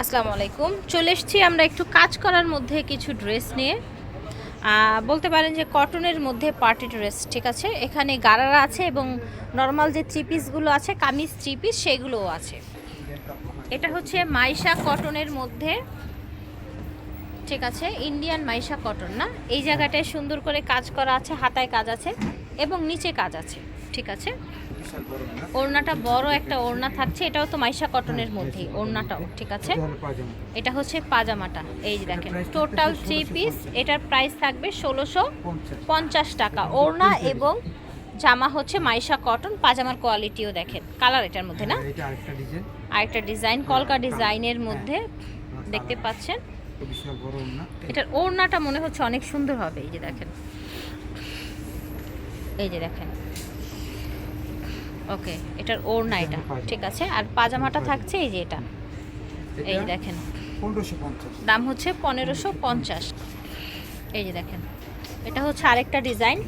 আসসালামু আলাইকুম। চলে এসেছি আমরা একটু কাজ করার মধ্যে কিছু ড্রেস নিয়ে। বলতে পারেন যে কটনের মধ্যে পার্টি ড্রেস, ঠিক আছে। এখানে গারারা আছে এবং নর্মাল যে থ্রি পিসগুলো আছে, কামিজ থ্রি পিস, সেগুলোও আছে। এটা হচ্ছে মাইশা কটনের মধ্যে, ঠিক আছে, ইন্ডিয়ান মাইশা কটন না। এই জায়গাটায় সুন্দর করে কাজ করা আছে, হাতায় কাজ আছে এবং নিচে কাজ আছে, ঠিক আছে। ওড়নাটা বড় একটা ওড়না থাকছে, এটাও তো মাইশা কটনের মধ্যেই ওড়নাটাও, ঠিক আছে। এটা হচ্ছে পাজামাটা, এই যে দেখেন টোটাল থ্রি পিস। এটার প্রাইস থাকবে 1650 টাকা। ওড়না এবং জামা হচ্ছে মাইশা কটন, পাজামার কোয়ালিটিও দেখেন, কালার এটার মধ্যে না, আরেকটা ডিজাইন কলকা ডিজাইনের মধ্যে দেখতে পাচ্ছেন। এটার ওড়নাটা মনে হচ্ছে অনেক সুন্দর হবে, এই যে দেখেন, এই যে দেখেন। ওকে, এটার ওড়না এটা, ঠিক আছে। আর পাজামাটা থাকছে এই যে এটা, এই দেখেন, দাম হচ্ছে 1550। এই যে দেখেন, এটা হচ্ছে আরেকটা ডিজাইন।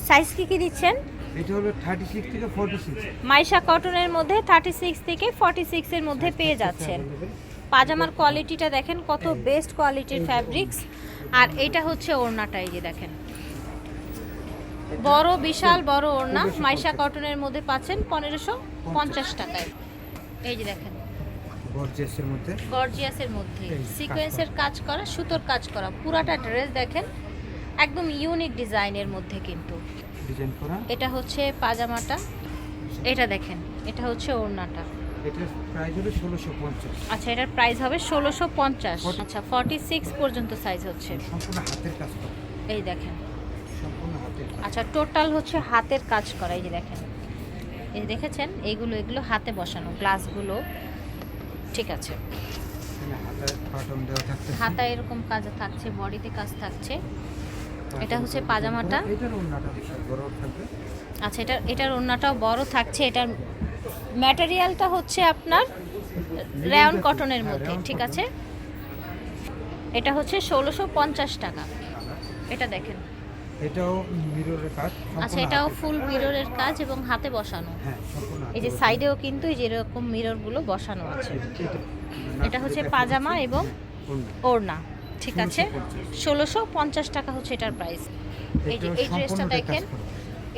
সাইজ কি দিচ্ছেন? এটা হলো 36 থেকে 46। মাইশা কটনের মধ্যে 36 থেকে 46 এর মধ্যে পেয়ে যাচ্ছেন। পাজামার কোয়ালিটিটা দেখেন কত বেস্ট কোয়ালিটির ফ্যাব্রিক্স। আর এটা হচ্ছে ওড়নাটা, এই যে দেখেন, বড় বিশাল বড় ওড়না। মাইশা কটনের মধ্যে পাচ্ছেন 1550 টাকায়। এই যে দেখেন, গর্জিয়াসের মধ্যে সিকোয়েন্সের কাজ করা, সুতোর কাজ করা, পুরাটা ড্রেস দেখেন একদম ইউনিক ডিজাইনের মধ্যে কিন্তু ডিজাইন করা। এটা হচ্ছে পাজামাটা, এটা দেখেন, এটা হচ্ছে ওড়নাটা। এটার প্রাইস হলো 1650। আচ্ছা, এটার প্রাইস হবে 1650। আচ্ছা, 46 পর্যন্ত সাইজ হচ্ছে, সম্পূর্ণ হাতের কাজ করা। এই দেখেন, সম্পূর্ণ হাতের। আচ্ছা, টোটাল হচ্ছে হাতের কাজ করা। এই যে দেখেন, এই দেখেছেন, এগুলো হাতে বসানো গ্লাসগুলো, ঠিক আছে। হাতায় এরকম কাজ থাকছে, বডিতে কাজ থাকছে। এটা হচ্ছে পাজামাটা। এটার ওড়নাটা বিশাল বড় থাকবে। আচ্ছা, এটার ওড়নাটাও বড় থাকছে। এটার ম্যাটেরিয়ালটা হচ্ছে আপনার রায়ন কটনের মধ্যে, ঠিক আছে। এটা হচ্ছে 1650 টাকা। এটা দেখেন, এটাও মিররের কাজ। আচ্ছা, এটাও ফুল মিররের কাজ এবং হাতে বসানো। হ্যাঁ, সম্পূর্ণ। এই যে সাইডেও কিন্তু এই যে এরকম মিররগুলো বসানো আছে। এটা হচ্ছে পাজামা এবং ওড়না, ঠিক আছে। 1650 টাকা হচ্ছে এটার প্রাইস। এই যে এই ড্রেসটা দেখেন,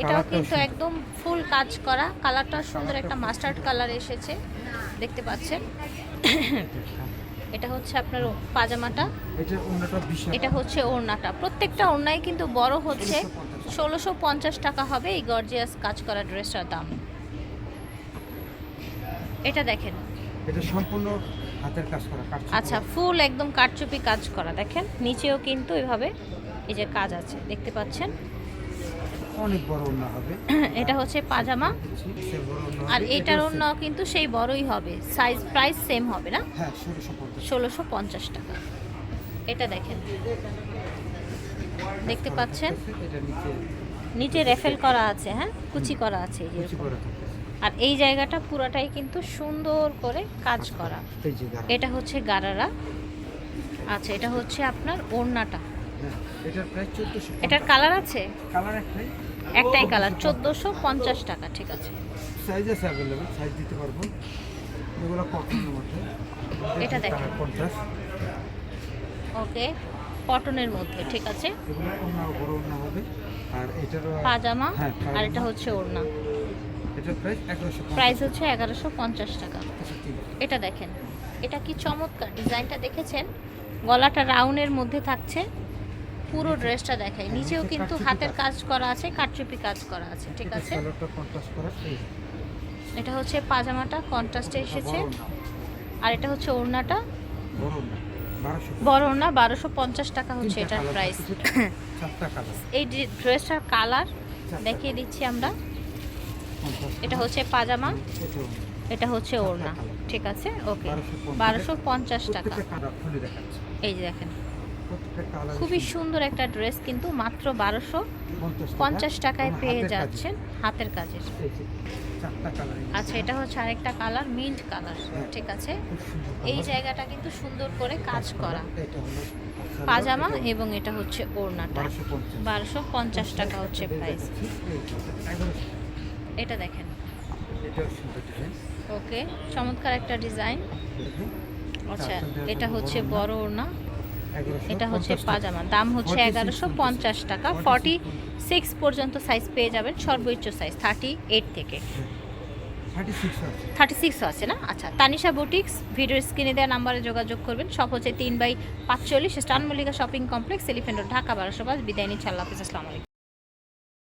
এটাও কিন্তু একদম ফুল কাজ করা। কালারটা সুন্দর একটা মাস্টার্ড কালার এসেছে, দেখতে পাচ্ছেন। এটা হচ্ছে আপনার পাজামাটা, এটা হচ্ছে ওড়নাটা। প্রত্যেকটা ওড়নায় কিন্তু বড় হচ্ছে 1650 টাকা হবে এই গর্জিয়াস কাজ করা ড্রেসটার দাম। এটা দেখেন, এটা সম্পূর্ণ হাতের কাজ করা। আচ্ছা, ফুল একদম কারচুপি কাজ করা, দেখেন নিচেও কিন্তু এভাবে এই যে কাজ আছে, দেখতে পাচ্ছেন। অনেক বড় ওড়না হবে। এটা হচ্ছে পাজামা, আর এটার ওড়নাও কিন্তু সেই বড়ই হবে। সাইজ প্রাইস সেম হবে না? হ্যাঁ, 1650 টাকা। এটা দেখেন, দেখতে পাচ্ছেন, নিচে রেফেল করা আছে, হ্যাঁ, কুচি করা আছে এই যে। আর এই জায়গাটা পুরাটাই কিন্তু সুন্দর করে কাজ করা। এটা হচ্ছে গারারা। আচ্ছা, এটা হচ্ছে আপনার ওড়নাটা। এটার প্রাইস 1400। এটার কালার আছে? কালার একটাই কালার, 1450 টাকা, ঠিক আছে। সাইজ আছে अवेलेबल, সাইজ দিতে পারবো। এগুলো কটনের মধ্যে। এটা দেখেন, 50। ওকে, কটনের মধ্যে, ঠিক আছে। এগুলো ওড়না বড় ওড়না হবে। আর এটার পাজামা, আর এটা হচ্ছে ওড়না। এটার প্রাইস 1150। প্রাইস হচ্ছে 1150 টাকা। এটা দেখেন, এটা কি চমৎকার ডিজাইনটা দেখেছেন? গলাটা রাউন্ডের মধ্যে থাকছে। পুরো ড্রেসটা দেখায়, নিচেও কিন্তু হাতের কাজ করা আছে, কারচুপি কাজ করা আছে, ঠিক আছে। এটা হচ্ছে পাজামাটা, কন্ট্রাস্টে এসেছে। আর এটা হচ্ছে ওড়নাটা, বড় ওড়না, 1250 টাকা হচ্ছে এটার প্রাইস। এই ড্রেসটার কালার দেখিয়ে দিচ্ছি আমরা। এটা হচ্ছে পাজামা, এটা হচ্ছে ওড়না, ঠিক আছে। ওকে, 1250 টাকা। এই যে দেখেন, খুবই সুন্দর একটা ড্রেস, কিন্তু মাত্র 1250 টাকায় পেয়ে যাচ্ছেন হাতের কাজের। আচ্ছা, এটা হচ্ছে আরেকটা কালার, মিন্ট কালার, ঠিক আছে। এই জায়গাটা কিন্তু সুন্দর করে কাজ করা। পাজামা এবং এটা হচ্ছে ওড়নাটা, 1250 টাকা হচ্ছে প্রাইস। এটা দেখেন, ওকে, চমৎকার একটা ডিজাইন। আচ্ছা, চারটা দেড় এটা হাতে হচ্ছে ওড়না। বড় ওড়না, 1150 এটা হচ্ছে টাকা। পাজামা, দাম হচ্ছে 46 1150 টাকা। 46 পর্যন্ত সাইজ পেয়ে যাবেন, সর্বোচ্চ সাইজ 38 থেকে 36 আছে। 36 আছে না? আচ্ছা, তানিশা বুটিক্স, ভিডিও স্ক্রিনে দেওয়া নাম্বারে যোগাযোগ করবেন। সব হচ্ছে 3/45 স্টান Mallika shopping complex, elephant road, Dhaka 1205। বিদায় নিচ্ছি, আল্লাহ হাফিজ, আসসালামু আলাইকুম।